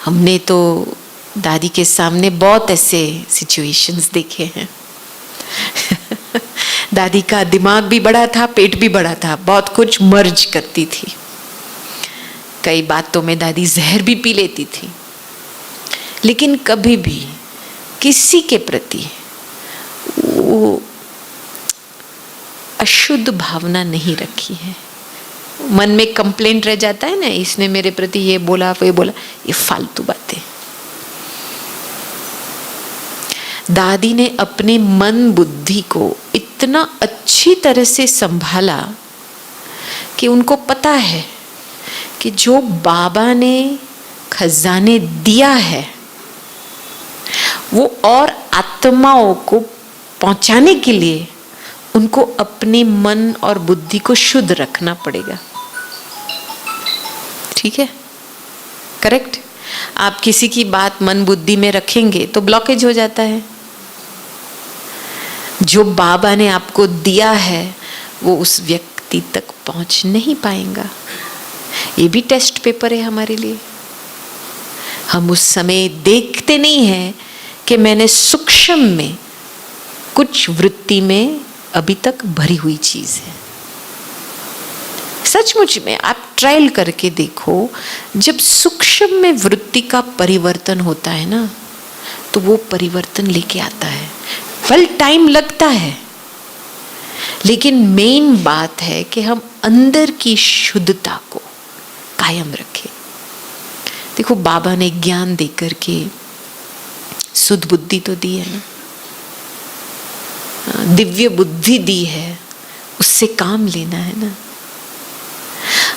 हमने तो दादी के सामने बहुत ऐसे सिचुएशंस देखे हैं। दादी का दिमाग भी बड़ा था, पेट भी बड़ा था, बहुत कुछ मर्ज करती थी। कई बातों में दादी जहर भी पी लेती थी, लेकिन कभी भी किसी के प्रति वो अशुद्ध भावना नहीं रखी है। मन में कंप्लेंट रह जाता है ना, इसने मेरे प्रति ये बोला, वो बोला, ये फालतू बातें। दादी ने अपने मन बुद्धि को इतना अच्छी तरह से संभाला कि उनको पता है कि जो बाबा ने खजाने दिया है वो और आत्माओं को पहुंचाने के लिए उनको अपने मन और बुद्धि को शुद्ध रखना पड़ेगा। ठीक है, करेक्ट। आप किसी की बात मन बुद्धि में रखेंगे तो ब्लॉकेज हो जाता है। जो बाबा ने आपको दिया है वो उस व्यक्ति तक पहुंच नहीं पाएगा। ये भी टेस्ट पेपर है हमारे लिए। हम उस समय देखते नहीं हैं कि मैंने सूक्ष्म में कुछ वृत्ति में अभी तक भरी हुई चीज है। सचमुच में आप ट्रायल करके देखो, जब सूक्ष्म में वृत्ति का परिवर्तन होता है ना, तो वो परिवर्तन लेके आता है। फल टाइम लगता है, लेकिन मेन बात है कि हम अंदर की शुद्धता को कायम रखें। देखो, बाबा ने ज्ञान देकर के शुद्ध बुद्धि तो दी है ना, दिव्य बुद्धि दी है, उससे काम लेना है ना।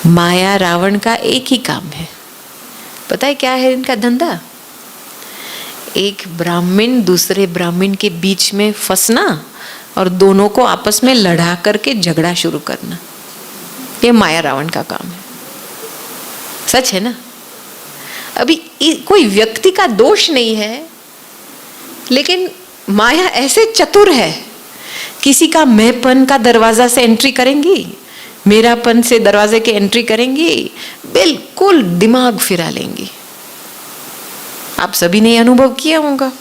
माया रावण का एक ही काम है, पता है क्या है इनका धंधा? एक ब्राह्मण दूसरे ब्राह्मण के बीच में फंसना और दोनों को आपस में लड़ा करके झगड़ा शुरू करना। ये माया रावण का काम है। सच है ना। अभी कोई व्यक्ति का दोष नहीं है, लेकिन माया ऐसे चतुर है, किसी का मैंपन का दरवाजा से एंट्री करेंगी, मेरापन से दरवाजे के एंट्री करेंगी, बिल्कुल दिमाग फिरा लेंगी। आप सभी ने अनुभव किया होगा।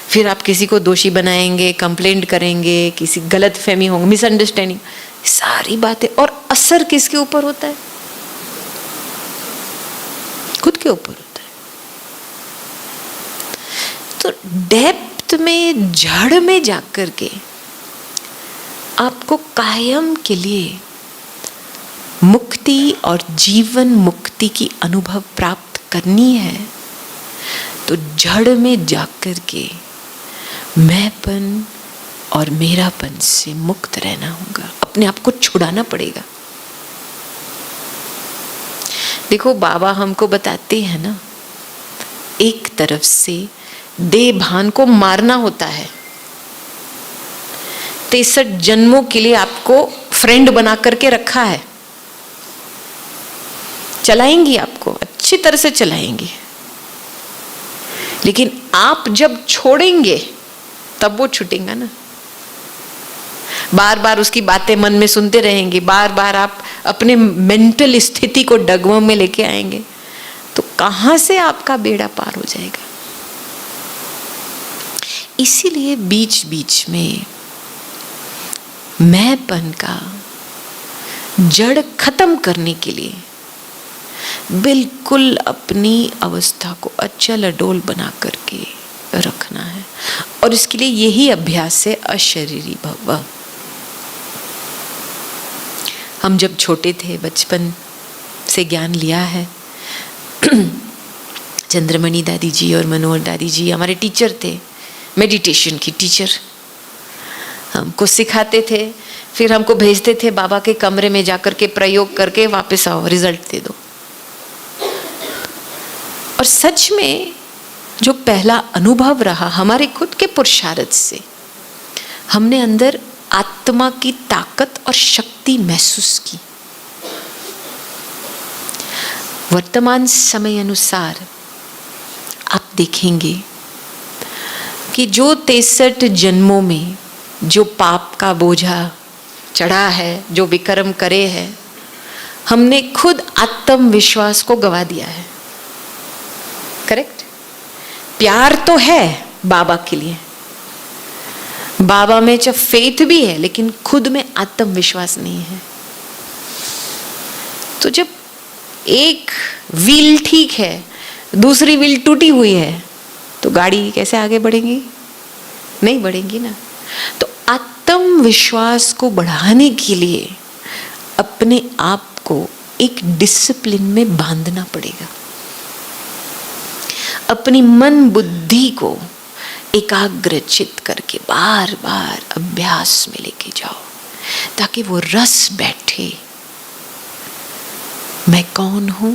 फिर आप किसी को दोषी बनाएंगे, कंप्लेंट करेंगे, किसी गलत फहमी होंगे, मिसअंडरस्टैंडिंग, सारी बातें। और असर किसके ऊपर होता है? खुद के ऊपर होता है। तो डेप्थ में, जड़ में जाकर के आपको कायम के लिए मुक्ति और जीवन मुक्ति की अनुभव प्राप्त करनी है, तो जड़ में जाकर के मैंपन और मेरापन से मुक्त रहना होगा। अपने आप को छुड़ाना पड़ेगा। देखो, बाबा हमको बताते हैं ना, एक तरफ से देह भान को मारना होता है। 63 जन्मों के लिए आपको फ्रेंड बना करके रखा है, चलाएंगी, आपको अच्छी तरह से चलाएंगी। लेकिन आप जब छोड़ेंगे तब वो छूटेगा ना। बार बार उसकी बातें मन में सुनते रहेंगे, बार बार आप अपने मेंटल स्थिति को डगमग में लेके आएंगे, तो कहां से आपका बेड़ा पार हो जाएगा। इसीलिए बीच बीच में मैंपन का जड़ खत्म करने के लिए बिल्कुल अपनी अवस्था को अचल अडोल बना करके रखना है। और इसके लिए यही अभ्यास है अशरीरी भव। हम जब छोटे थे, बचपन से ज्ञान लिया है। चंद्रमणि दादी जी और मनोहर दादी जी हमारे टीचर थे, मेडिटेशन की टीचर। हमको सिखाते थे, फिर हमको भेजते थे बाबा के कमरे में जाकर के प्रयोग करके वापस आओ, रिजल्ट दे दो। और सच में जो पहला अनुभव रहा हमारे खुद के पुरुषार्थ से, हमने अंदर आत्मा की ताकत और शक्ति महसूस की। वर्तमान समय अनुसार आप देखेंगे कि जो 63 जन्मों में जो पाप का बोझा चढ़ा है, जो विकर्म करे हैं, हमने खुद आत्मविश्वास को गवा दिया है। करेक्ट? प्यार तो है बाबा के लिए, बाबा में जब फेथ भी है, लेकिन खुद में आत्मविश्वास नहीं है। तो जब एक व्हील ठीक है, दूसरी व्हील टूटी हुई है, तो गाड़ी कैसे आगे बढ़ेगी? नहीं बढ़ेगी ना। तो आत्मविश्वास को बढ़ाने के लिए अपने आप को एक डिसिप्लिन में बांधना पड़ेगा। अपनी मन बुद्धि को एकाग्रचित करके बार बार अभ्यास में लेके जाओ, ताकि वो रस बैठे। मैं कौन हूं,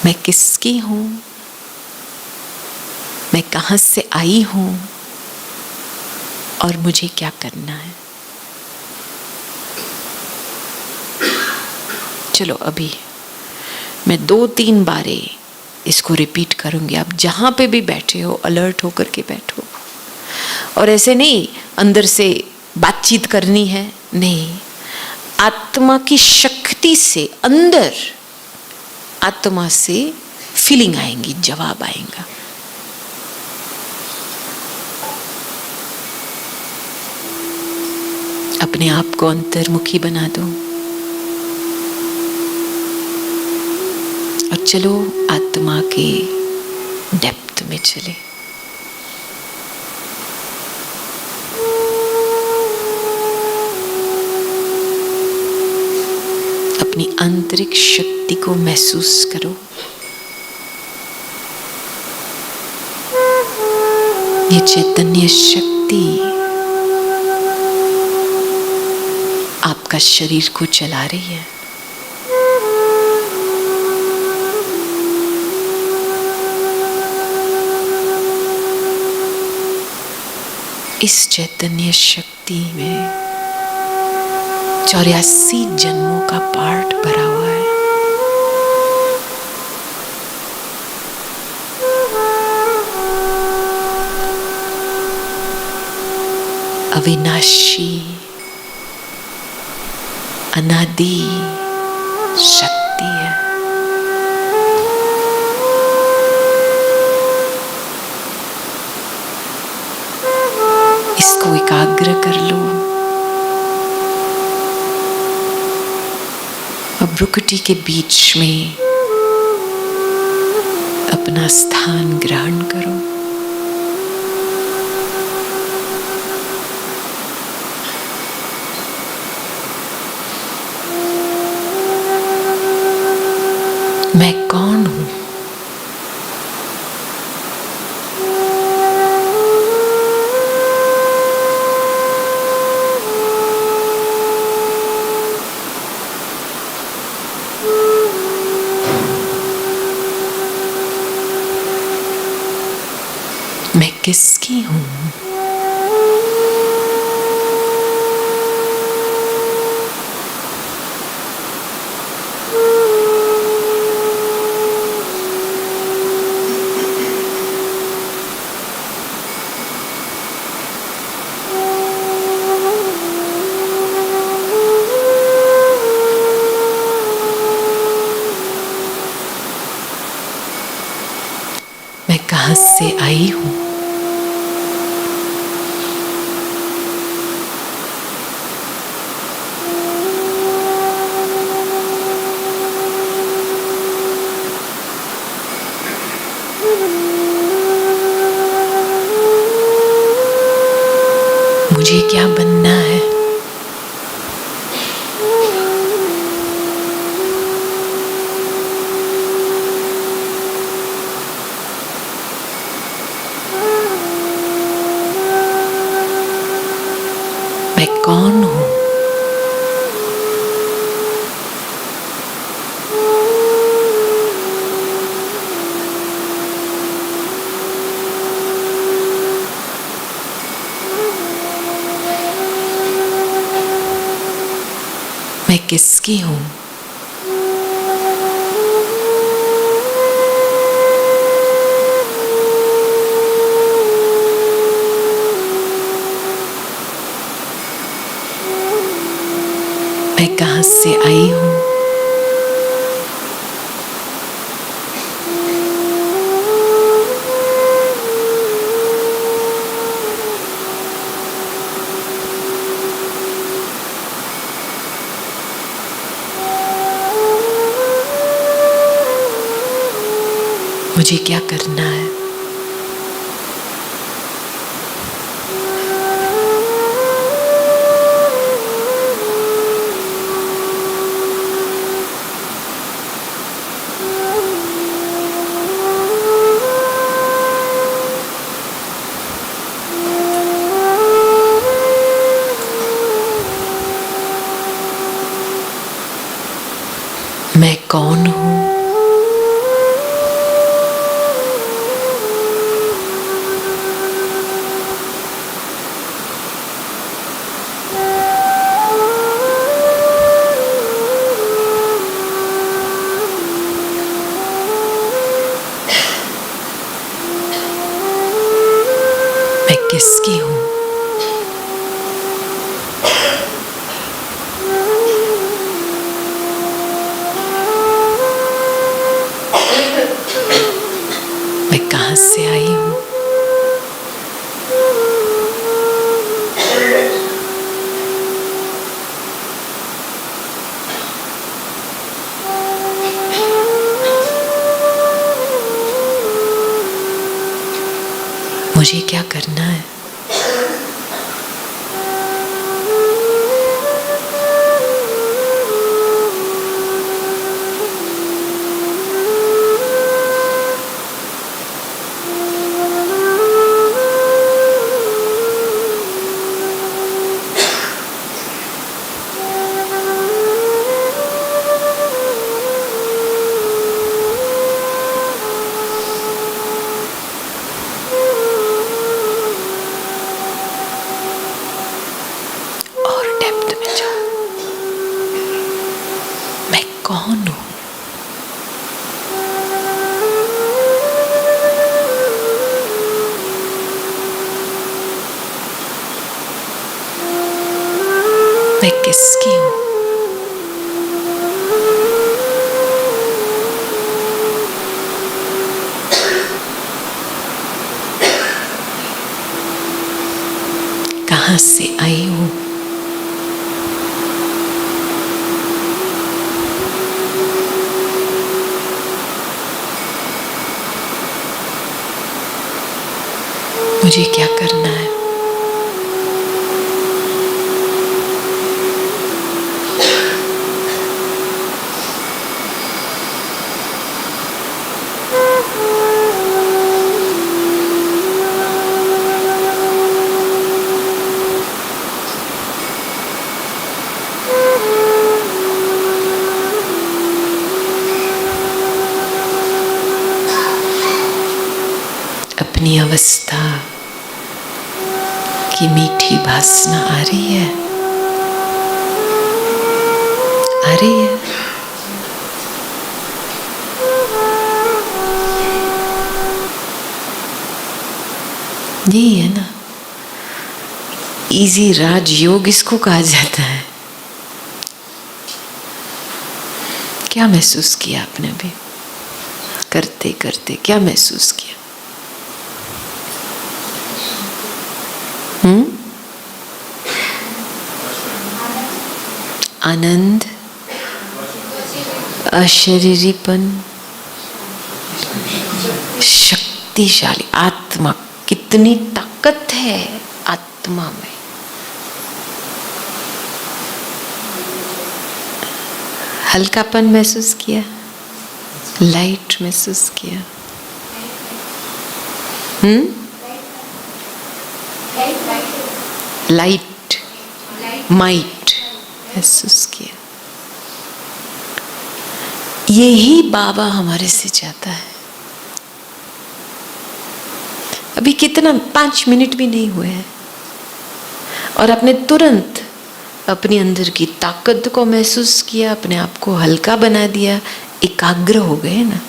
मैं किसकी हूं, मैं कहां से आई हूं और मुझे क्या करना है। चलो अभी मैं 2-3 बारे इसको रिपीट करूंगी। आप जहां पे भी बैठे हो अलर्ट होकर के बैठो, और ऐसे नहीं अंदर से बातचीत करनी है, नहीं, आत्मा की शक्ति से अंदर आत्मा से फीलिंग आएंगी, जवाब आएगा। अपने आप को अंतर्मुखी बना दो और चलो आत्मा के डेप्थ में चले। अपनी आंतरिक शक्ति को महसूस करो। ये चैतन्य शक्ति आपका शरीर को चला रही है। इस चैतन्य शक्ति में 84 जन्मों का पार्ट भरा हुआ है। अविनाशी अनादि शक्ति है। इसको एकाग्र कर लो। अब भ्रुकुटी के बीच में अपना स्थान ग्रहण करो। मैं कौन हूं? मैं किसकी हूं? मैं कहां से आई हूं? मुझे क्या बनना है? मैं कौन हूं? मैं किसकी हूं? मैं कहां से आई हूं? मुझे क्या करना है। मैं कौन हूँ? मैं किसकी हूँ? मैं कहाँ से आई हूँ? मुझे क्या करना है? कौन हूँ? मैं किसकी हूँ? कहाँ से आई हूँ? मुझे क्या करना है? अपनी अवस्था की मीठी भासना आ रही है, आ रही है। यही है ना, इजी राजयोग इसको कहा जाता है। क्या महसूस किया आपने अभी करते करते? क्या महसूस किया? आनंद, अशरीरीपन, शक्तिशाली आत्मा। कितनी ताकत है आत्मा में। हल्कापन महसूस किया, लाइट महसूस किया। लाइट, माइट महसूस किया। यही बाबा हमारे से चाहता है। अभी कितना 5 मिनट भी नहीं हुए हैं और आपने तुरंत अपनी अंदर की ताकत को महसूस किया, अपने आप को हल्का बना दिया, एकाग्र हो गए ना।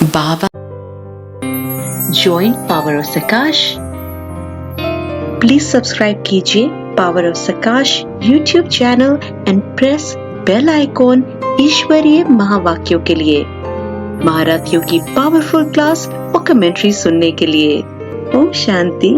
बाबा join power of Sakash. Please subscribe कीजिए power of Sakash YouTube channel and press bell icon ईश्वरीय महावाक्यों के लिए, महारथियों की पावरफुल क्लास और कमेंट्री सुनने के लिए। ओम शांति।